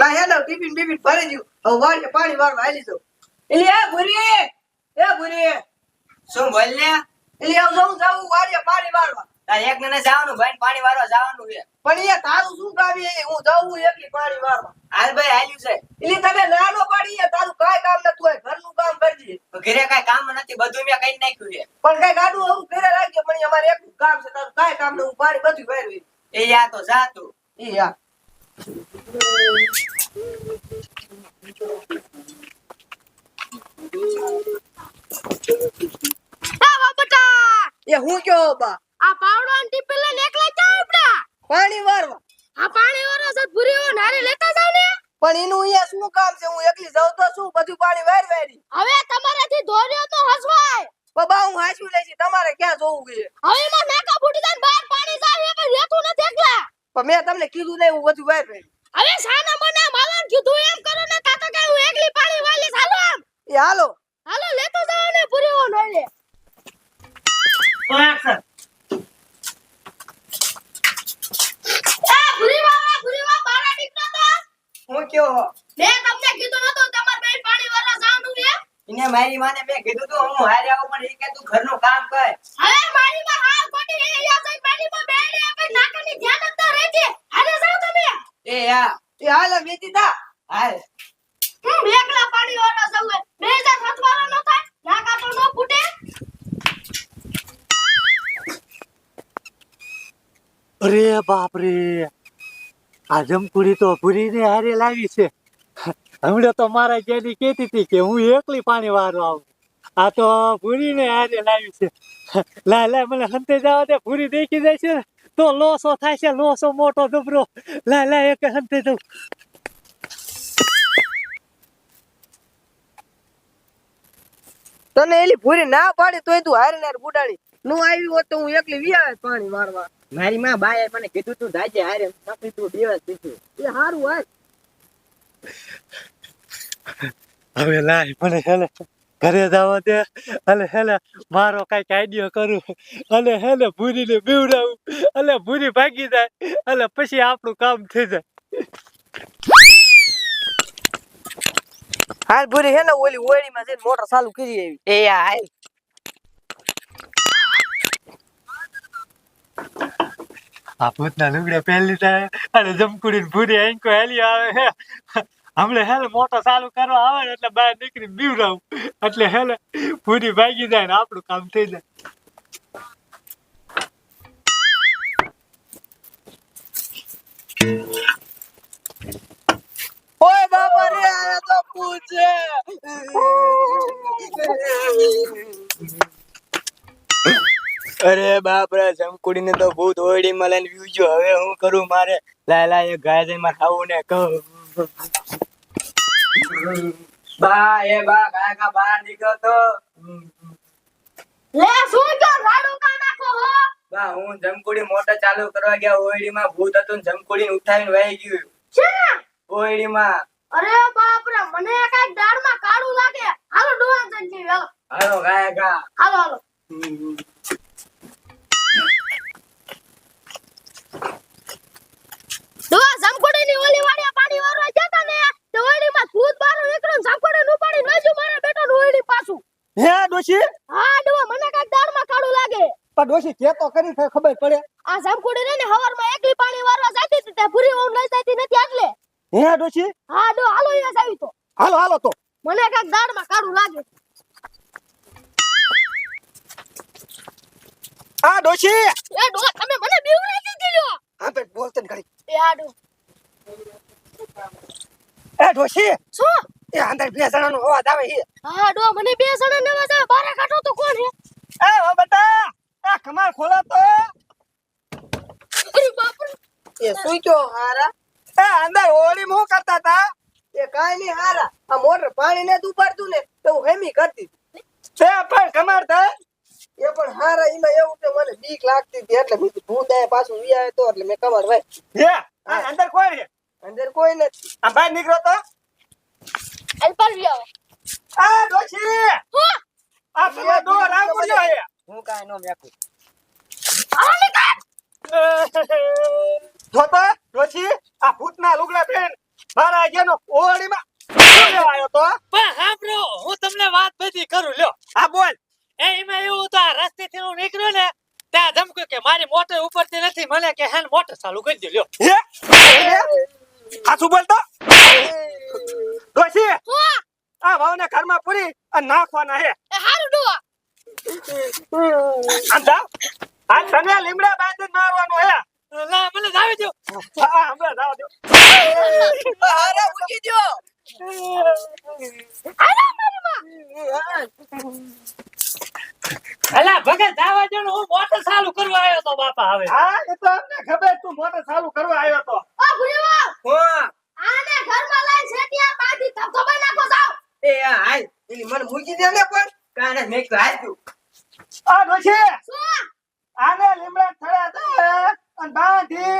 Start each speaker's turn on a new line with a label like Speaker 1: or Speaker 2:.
Speaker 1: ના હેડો ટિફિન બીફિન ભરી દીધું. હવે વાળે પાણી વાળવા હાલી જાઉં. એલી ભૂરી
Speaker 2: શું બોલ ને?
Speaker 1: એલી આવ જાઉં વાળે પાણી વાળવા.
Speaker 2: તારે એક ને જવાનું ભાઈ પાણી વાળવા જવાનું છે.
Speaker 1: પણ એ તારું શું કામ છે? હું જાઉં એકલી પાણી વાળવા.
Speaker 2: હાલ ભાઈ હાલ્યું છે.
Speaker 1: એલી તને નાનો પાડી તારું કાઈ કામ નતું હોય ઘરનું કામ કરજે.
Speaker 2: ઘરે કઈ કામ નથી બધું મેં કઈ નાખ્યું છે.
Speaker 1: પણ કઈ ગાડું હું ઘરે રાખજે પણ અમારે એકલું કામ છે તારું કાઈ કામ ન હું પાણી બધું ભરવી.
Speaker 2: એ યા તો જા તું.
Speaker 1: એ યા એ હું કયો બા
Speaker 3: આ પાવડો અને ટીપે લઈને એકલા જાય આપડા
Speaker 1: પાણી વાળવા.
Speaker 3: આ પાણી વાળો સત ભૂરીઓ નારે લેતા જાવ ને.
Speaker 1: પણ એનું અહીંયા શું કામ છે? હું એકલી જાઉં તો શું બધું પાણી વાળી.
Speaker 3: હવે તમારાથી દોર્યો તો હસવાય.
Speaker 1: બાબા હું હાચું લેছি તમારે ક્યાં જોવું છે?
Speaker 3: હવે એમાં નાકા ફૂટી જાય બહાર પાણી જાય એ પણ રહેતું નથી એકલા.
Speaker 1: પણ મેં તમને કીધું નહીં હું બધું વાળી.
Speaker 3: હવે સાના મના માલાન કીધું એમ કરો ને કાકા કે હું એકલી પાણી વાળી હાલો આમ.
Speaker 1: એ હાલો
Speaker 3: હાલો લેતા જાવ ને ભૂરીઓ નોલે. ભૂરીવા બારા નીકળો તો.
Speaker 1: હું કયો
Speaker 3: મેં તમને કીધું નતું તમાર બેન પાણી વાળવા જવાનું છે.
Speaker 2: એને મારી માને મેં કીધું તું હું હારે આવું પણ એ કે તું ઘરનું કામ કર.
Speaker 3: હવે મારી માં હાલ ખોટી હે યા જઈ પાણીમાં બેડે આપણે નાકાની ધ્યાન જ તો રહેજે. હાલે જાવ તમે.
Speaker 2: એ યા
Speaker 1: એ હાલ વેચીતા
Speaker 2: હાલ.
Speaker 3: એકલા પાણી વાળવા જવું બે હજાર હથવાળો ન થાય નાકા તો ન ફૂટે.
Speaker 4: અરે બાપ રે આ જમકુડી તો ભૂરીને હારે લાવી છે. હમણાં તો મારા જેની કહેતી હતી કે હું એકલી પાણી વાળવા આવું. આ તો ભૂરીને હારે લાવી છે. લા મને હંતે જવા દે. ભૂરી દેખી જાય છે ને તો લોસો થાય છે. લોસો મોટો દબરો. લા એક હંતે દઉં.
Speaker 1: તને એલી ભૂરી ના પાડી તોય તું હારે નાર બુડાડી નું આવી હોત તો હું એકલી વિયા પાણી વાળવા.
Speaker 2: મારી માં બાએ મને કીધું તું જાજે હારે નકરી તું દિવસ દીધું.
Speaker 1: એ હારું હાલ.
Speaker 4: હવે લાય મને હેલે ઘરે જવા દે અને હેલે મારો કઈક આઈડિયો કરું અને હેલે ભૂરીને બીવડાવું અને ભૂરી ભાગી જાય અને પછી આપણું કામ થઈ જાય.
Speaker 1: હાલ ભૂરી હે ને ઓલી ઓળીમાં જઈને મોટર ચાલુ કરી આવી.
Speaker 2: એ યા હાલ.
Speaker 4: આ ભૂતના લુગડા પહેલી જાય અને જમકુડી ભૂરી આંકો હેલી આવે. હમણે હેલે મોટો ચાલુ કરવા આવે ને એટલે બહાર નીકળી બીવડાવું એટલે હેલે ભૂરી ભાગી જાય ને આપણું કામ થઈ જાય.
Speaker 1: ઓય બાપા રે આ તો પૂછે.
Speaker 2: અરે બાપ રે જમકુડીને તો ભૂત ઓરડીમાં લઈને વ્યુજો. હવે હું કરું? મારે લાય એક ગાય જઈને મારે ખાવું ને કહું. બા ગાય કા બહાર નીકળો તો.
Speaker 3: લે શું કયો રાડો કા નાખો હો.
Speaker 2: બા હું જમકુડી મોટર ચાલુ કરવા ગયા ઓરડીમાં ભૂત હતું ને જમકુડીને ઉઠાવીને વહી ગયું
Speaker 3: છે
Speaker 2: ઓરડીમાં.
Speaker 3: અરે બાપ રે મને કઈક દાળમાં કાળું લાગે. હાલો ડોહા જઈ હાલો.
Speaker 2: હાલો ગાય ગા.
Speaker 3: હાલો. ડોહા જમકોડીની ઓલી વાડિયા પાણી વાળવા જતા ને તો ઓલીમાં ભૂત બહાર નીકળ્યો જમકોડી નું પાણી નજુ મારા બેટો નું ઓલી પાછું.
Speaker 1: હે ડોશી
Speaker 3: હા ડોહા મને કઈક દાળમાં કાળું લાગે.
Speaker 1: પણ ડોશી કે તો કરી ખબર પડે.
Speaker 3: આ જમકોડી ને હવારમાં એકલી પાણી વાળવા જતી હતી તે પૂરી ઓન લઈ જતી નથી એટલે.
Speaker 1: હે ડોશી
Speaker 3: હા ડો હાલો અહીંયા જાવી તો.
Speaker 1: હાલો તો
Speaker 3: મને કઈક દાળમાં કાળું લાગે.
Speaker 1: આ ડોશી
Speaker 3: એ ડોહા તમે મને બીવરાઈ દીધી લ્યો.
Speaker 1: હા બે બોલતે ને ઘડી.
Speaker 3: એ આડો
Speaker 1: એ ડોશી
Speaker 3: શું
Speaker 1: એ અંદર બે જણાનો અવાજ આવે છે.
Speaker 3: હા ડો મને બે જણા ને અવાજ આવે. બારે કાઢો તો કોણ હે?
Speaker 1: એ ઓ બેટા આ કમાલ ખોલો તો.
Speaker 3: અરે બાપ રે
Speaker 1: એ સુઈ ગયો હારા. એ અંદર ઓળી માં કરતા તા એ કાઈ નહીં હારા. આ મોટર પાણી ને ઉપાડતું ને તો હું હેમી કરતી છે પણ કમાર થાય એ પણ હારા. એમાં એવું કે મને બીક લાગતી હતી એટલે મેં ભૂત આયા પાછું વિયા તો એટલે મેં કમાર ભાઈ. હે આ અંદર કોઈ છે? અંદર કોઈ નથી. આ બહાર નીકળો તો.
Speaker 3: અલ્પર વિયો.
Speaker 1: આ ડોશી
Speaker 3: હું
Speaker 1: આ તમે દો રામ પડ્યો હે.
Speaker 2: હું કાઈ નો મેકું.
Speaker 3: આને કાઢ.
Speaker 1: જોતો ડોશી આ ભૂતના લુગડા પહેન મારા જેનો ઓળીમાં શું લેવા આવ્યો તો
Speaker 4: પણ સાંભળો હું તમને વાત બધી કરું લ્યો
Speaker 1: હા બોલ
Speaker 4: એમાં એવું તો આ રસ્તેથી હું નીકળ્યો ને ત્યાં ધમક્યું કે મારી મોટર ઉપરથી નથી મને કે હેન મોટર ચાલુ કરી દો લ્યો
Speaker 1: હે હાચું બોલતો ડોશી
Speaker 3: હું
Speaker 1: આ વાવને ઘરમાં પૂરી અને નાખવાના હે
Speaker 3: એ હારું ડોવા
Speaker 1: આંધા આ તને લીમડા બાંધીને મારવાનું હે
Speaker 4: ના મને જાવી દો
Speaker 1: હા હમણાં જાવ દો હારા ઉકી દ્યો
Speaker 4: અલા ભગત જાવા દો ને હું મોટર ચાલુ કરવા આવ્યો તો બાપા હવે
Speaker 1: હા એ તો અમને ખબર તું મોટર ચાલુ કરવા આવ્યો તો
Speaker 3: ઓ ભુરીવા
Speaker 1: હા
Speaker 3: આને ઘરમાં લઈને સેટિયા બાંધી ધબધબાઈ નાખો જાવ
Speaker 1: એ હાલ એની મને મૂકી દે ને પણ કાને મેં તો હાલ તું આ ડોશી
Speaker 3: શું
Speaker 1: આને લીમડા થયા દે અને બાંધી